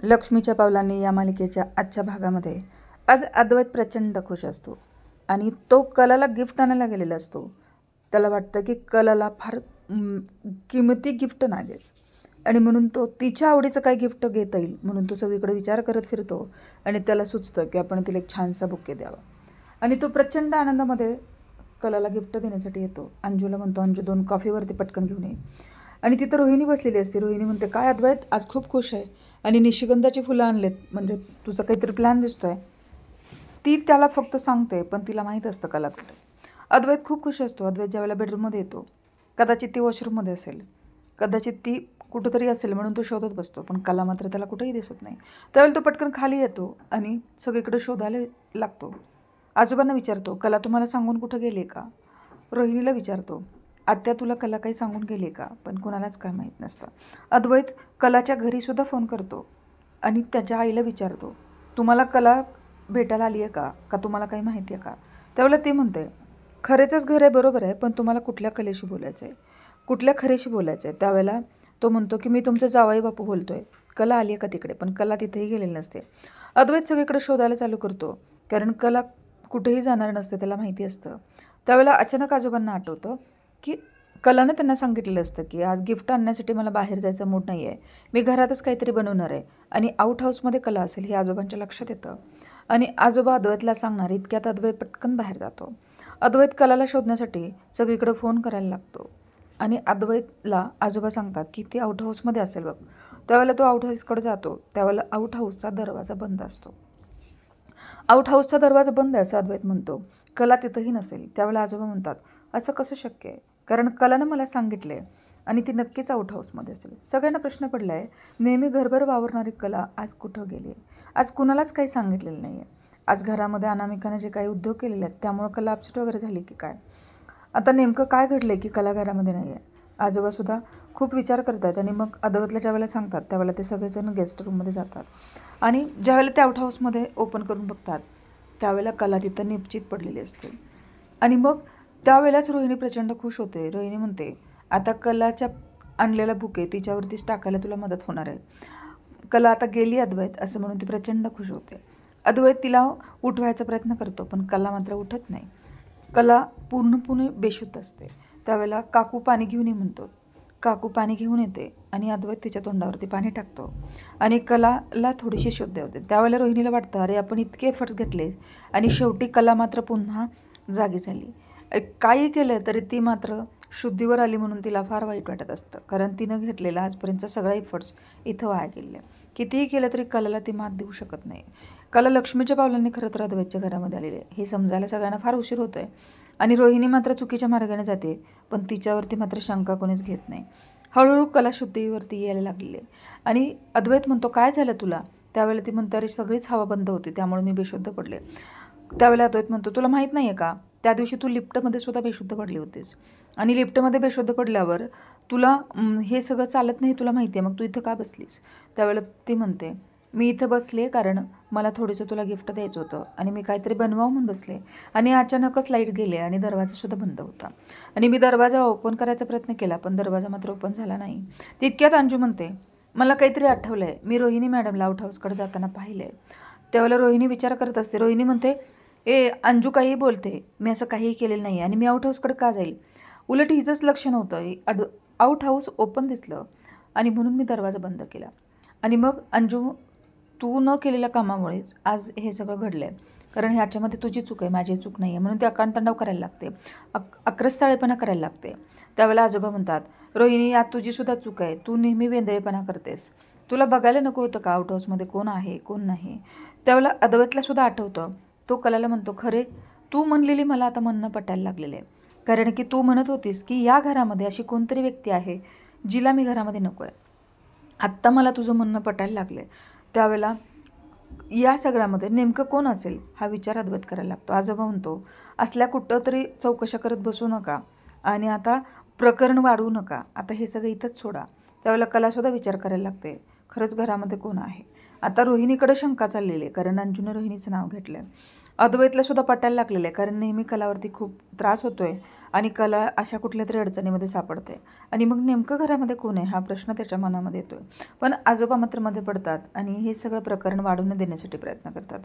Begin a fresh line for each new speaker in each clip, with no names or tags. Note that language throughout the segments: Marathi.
लक्ष्मीच्या पावलांनी या मालिकेच्या आजच्या भागामध्ये आज अद्वैत प्रचंड खुश असतो आणि तो कलाला गिफ्ट आणायला गेलेला असतो. त्याला वाटतं की कलाला फार किमती गिफ्ट नाही द्यायचं आणि म्हणून तो तिच्या आवडीचं काय गिफ्ट घेता येईल म्हणून तो सगळीकडे विचार करत फिरतो आणि त्याला सुचतं की आपण तिला एक छानसा बुके द्यावा आणि तो प्रचंड आनंदामध्ये कलाला गिफ्ट देण्यासाठी येतो. अंजूला म्हणतो, अंजू 2 कॉफीवरती पटकन घेऊन ये. आणि तिथं रोहिणी बसलेली असते. रोहिणी म्हणते, काय अद्वैत आज खूप खुश आहे आणि निशिगंधाची फुलं आणलेत, म्हणजे तुझा काहीतरी प्लॅन दिसतोय. ती त्याला फक्त सांगते पण तिला माहीत असतं कलाकडे. अद्वैत खूप खुश असतो. अद्वैत ज्यावेळेला बेडरूममध्ये येतो, कदाचित ती वॉशरूममध्ये असेल, कदाचित ती कुठंतरी असेल म्हणून तो शोधत बसतो, पण कला मात्र त्याला कुठेही दिसत नाही. त्यावेळेला तो पटकन खाली येतो आणि सगळीकडे शोधायला लागतो. आजोबांना विचारतो, कला तुम्हाला सांगून कुठं गेले का? रोहिणीला विचारतो, आत्या तुला कला काही सांगून गेली का? पण कोणालाच काय माहीत नसतं. अद्वैत कलाच्या घरीसुद्धा फोन करतो आणि त्याच्या आईला विचारतो, तुम्हाला कला भेटायला आली आहे का तुम्हाला काही माहिती आहे का? त्यावेळेला ती म्हणते, खरेचंच घर आहे बरोबर आहे, पण तुम्हाला कुठल्या कलेशी बोलायचं आहे, कुठल्या खरेशी बोलायचं आहे? त्यावेळेला तो म्हणतो की मी तुमचं जावई बापू बोलतोय. कला आली आहे का तिकडे? पण कला तिथेही गेलेली नसते. अद्वैत सगळीकडे शोधायला चालू करतो, कारण कला कुठेही जाणार नसते, त्याला माहिती असतं. त्यावेळेला अचानक आजोबांना आठवतं की कलानं त्यांना सांगितलेलं असतं की आज गिफ्ट आणण्यासाठी मला बाहेर जायचा मूड नाही आहे, मी घरातच काहीतरी बनवणार आहे आणि आउट हाऊसमध्ये कला असेल हे आजोबांच्या लक्षात येतं. आणि आजोबा अद्वैतला सांगणार इतक्यात अद्वैत पटकन बाहेर जातो. अद्वैत कलाला शोधण्यासाठी सगळीकडे फोन करायला लागतो आणि अद्वैतला आजोबा सांगतात की ती आउट हाऊसमध्ये असेल बघ. त्यावेळेला तो आउट हाऊसकडे जातो. त्यावेळेला आउट हाऊसचा दरवाजा बंद असतो. आउट हाऊसचा दरवाजा बंद आहे असं अद्वैत म्हणतो. कला तिथंही नसेल. त्यावेळेला आजोबा म्हणतात, असं कसं शक्य आहे? कारण कलानं मला सांगितले आणि ती नक्कीच आउट हाऊसमध्ये असेल. सगळ्यांना प्रश्न पडला आहे, नेहमी घरभर वावरणारी कला आज कुठं गेली? आज कुणालाच काही सांगितलेलं नाही आहे. आज घरामध्ये अनामिकाने जे काही उद्योग केलेले आहेत त्यामुळं कला अपसेट वगैरे झाली की काय? आता नेमकं काय घडलं की कला घरामध्ये नाही आहे? आजोबासुद्धा खूप विचार करत आहेत आणि मग अद्वैतला ज्यावेळेला सांगतात त्यावेळेला ते सगळेजण गेस्ट रूममध्ये जातात आणि ज्यावेळेला ते आउट हाऊसमध्ये ओपन करून बघतात त्यावेळेला कला तिथं निश्चित पडलेली असते. आणि मग त्यावेळेलाच रोहिणी प्रचंड खुश होते. रोहिणी म्हणते, आता कलाच्या आणलेला बुके तिच्यावरतीच टाकायला तुला मदत होणार आहे. कला आता गेली अद्वैत असं म्हणून ती प्रचंड खुश होते. अद्वैत तिला उठवायचा प्रयत्न करतो पण कला मात्र उठत नाही. कला पूर्णपणे बेशुद्ध असते. त्यावेळेला काकू पाणी घेऊन ये म्हणतो. काकू पाणी घेऊन येते आणि अद्वैत तिच्या तोंडावरती पाणी टाकतो आणि कलाला थोडीशी शुद्ध होते. त्यावेळेला रोहिणीला वाटतं, अरे आपण इतके एफर्ट्स घेतले आणि शेवटी कला मात्र पुन्हा जागी झाली. काही केलं तरी ती मात्र शुद्धीवर आली म्हणून तिला फार वाईट वाटत असतं, कारण तिनं घेतलेला आजपर्यंतचा सगळा एफर्ट्स इथं वाया गेले. कितीही केलं तरी कलाला ती मात देऊ शकत नाही. कला लक्ष्मीच्या पावलांनी खरं तर अद्वैतच्या घरामध्ये आलेली आहे हे समजायला सगळ्यांना फार उशीर होतो आहे आणि रोहिणी मात्र चुकीच्या मार्गाने जाते, पण तिच्यावरती मात्र शंका कोणीच घेत नाही. हळूहळू कला शुद्धीवरती यायला लागलेली आहे आणि अद्वैत म्हणतो, काय झालं तुला? त्यावेळेला ती म्हणते, अरे सगळीच हवा बंद होती त्यामुळे मी बेशुद्ध पडले. त्यावेळेला अद्वैत म्हणतो, तुला माहीत नाही आहे का, त्या दिवशी तू लिफ्टमध्ये सुद्धा बेशुद्ध पडली होतीस आणि लिफ्टमध्ये बेशुद्ध पडल्यावर तुला हे सगळं चालत नाही तुला माहिती आहे, मग तू इथं का बसलीस? त्यावेळेला ती म्हणते, मी इथं बसले कारण मला थोडंसं तुला गिफ्ट द्यायचं होतं आणि मी काहीतरी बनवावं म्हणून बसले आणि अचानकच लाईट गेले आणि दरवाजासुद्धा बंद होता आणि मी दरवाजा ओपन करायचा प्रयत्न केला पण दरवाजा मात्र ओपन झाला नाही. तितक्यात अंजू म्हणते, मला काहीतरी आठवलं आहे, मी रोहिणी मॅडमला आउट हाऊसकडे जाताना पाहिलं आहे. त्यावेळेला रोहिणी विचार करत असते. रोहिणी म्हणते, अंजू काहीही बोलते, मी असं काहीही केलेलं नाही आणि मी आउट हाऊसकडे का जाईल? उलट हिचंच लक्ष नव्हतं, आउट हाऊस ओपन दिसलं आणि म्हणून मी दरवाजा बंद केला. आणि मग अंजू, तू न केलेल्या कामामुळेच आज हे सगळं घडलं आहे, कारण ह्याच्यामध्ये तुझी चूक आहे, माझी चूक नाही आहे, म्हणून ते अकांतंडाव करायला लागते, अक्रस्ताळेपणा करायला लागते. त्यावेळेला आजोबा म्हणतात, रोहिणी यात तुझीसुद्धा चूक आहे, तू नेहमी वेंदळेपणा करतेस, तुला बघायला नको होतं का आउट हाऊसमध्ये कोण आहे कोण नाही? त्यावेळेला अद्वैतलासुद्धा आठवतं. तो कलाला म्हणतो, खरे तू म्हणलेली मला आता म्हणणं पटायला लागलेलं आहे, कारण की तू म्हणत होतीस की या घरामध्ये अशी कोणतरी व्यक्ती आहे जिला मी घरामध्ये नको आहे. आत्ता मला तुझं म्हणणं पटायला लागलं आहे. त्यावेळेला या सगळ्यामध्ये नेमकं कोण असेल हा विचार अद्वैत करायला लागतो. आजोबा म्हणतो, असल्या कुठं तरी चौकशा करत बसू नका आणि आता प्रकरण वाढवू नका, आता हे सगळं इथंच सोडा. त्यावेळेला कलासुद्धा विचार करायला लागते, खरंच घरामध्ये कोण आहे? आता रोहिणीकडे शंका चाललेली आहे, कारण अंजूने रोहिणीचं नाव घेतलं आहे. अद्वैतला सुद्धा पटायला लागलेलं आहे, कारण नेहमी कलावरती खूप त्रास होतो आहे आणि कला अशा कुठल्या तरी अडचणीमध्ये सापडते आणि मग नेमकं घरामध्ये कोण आहे हा प्रश्न त्याच्या मनामध्ये येतो आहे. पण आजोबा मात्र मध्ये पडतात आणि हे सगळं प्रकरण वाढवून देण्यासाठी प्रयत्न करतात.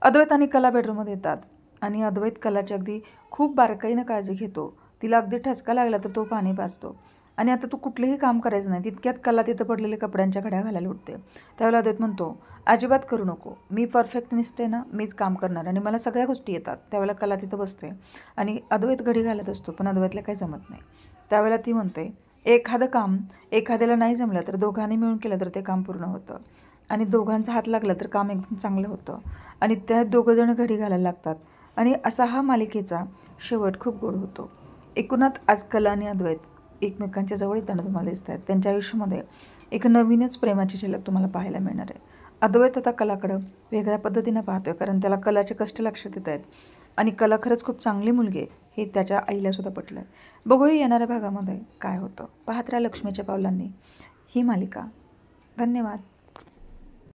अद्वैत आणि कला बेडरूममध्ये येतात आणि अद्वैत कलाची अगदी खूप बारकाईनं काळजी घेतो. तिला अगदी ठसका लागला तर तो पाणी पाजतो आणि आता तू कुठलंही काम करायचं नाही. तितक्यात कला तिथं पडलेल्या कपड्यांच्या घड्या घालायला उठते. त्यावेळेला अद्वैत म्हणतो, अजिबात करू नको, मी परफेक्टनिस्ट आहे ना, मीच काम करणार आणि मला सगळ्या गोष्टी येतात. त्यावेळेला कला तिथं बसते आणि अद्वैत घडी घालत असतो पण अद्वैतला काही जमत नाही. त्यावेळेला ती म्हणते, एखादं काम एखाद्याला नाही जमलं तर दोघांनी मिळून केलं तर ते काम पूर्ण होतं आणि दोघांचा हात लागला तर काम एकदम चांगलं होतं आणि त्या दोघंजणं घडी घालायला लागतात आणि असा हा मालिकेचा शेवट खूप गोड होतो. एकूणात आज कला आणि अद्वैत एकमेकांच्या जवळ येताना तुम्हाला दिसत आहेत. त्यांच्या आयुष्यामध्ये एक नवीनच प्रेमाची झलक तुम्हाला पाहायला मिळणार आहे. अद्वैत आता कलाकडं वेगळ्या पद्धतीनं पाहतोय कारण त्याला कलाचे कष्ट लक्षात येत आहेत आणि कला खरंच खूप चांगली मुलगी आहे हे त्याच्या आईला सुद्धा पटलं आहे. बघूया येणाऱ्या भागामध्ये काय होतं. पाहत राहा लक्ष्मीच्या पावलांनी ही मालिका. धन्यवाद.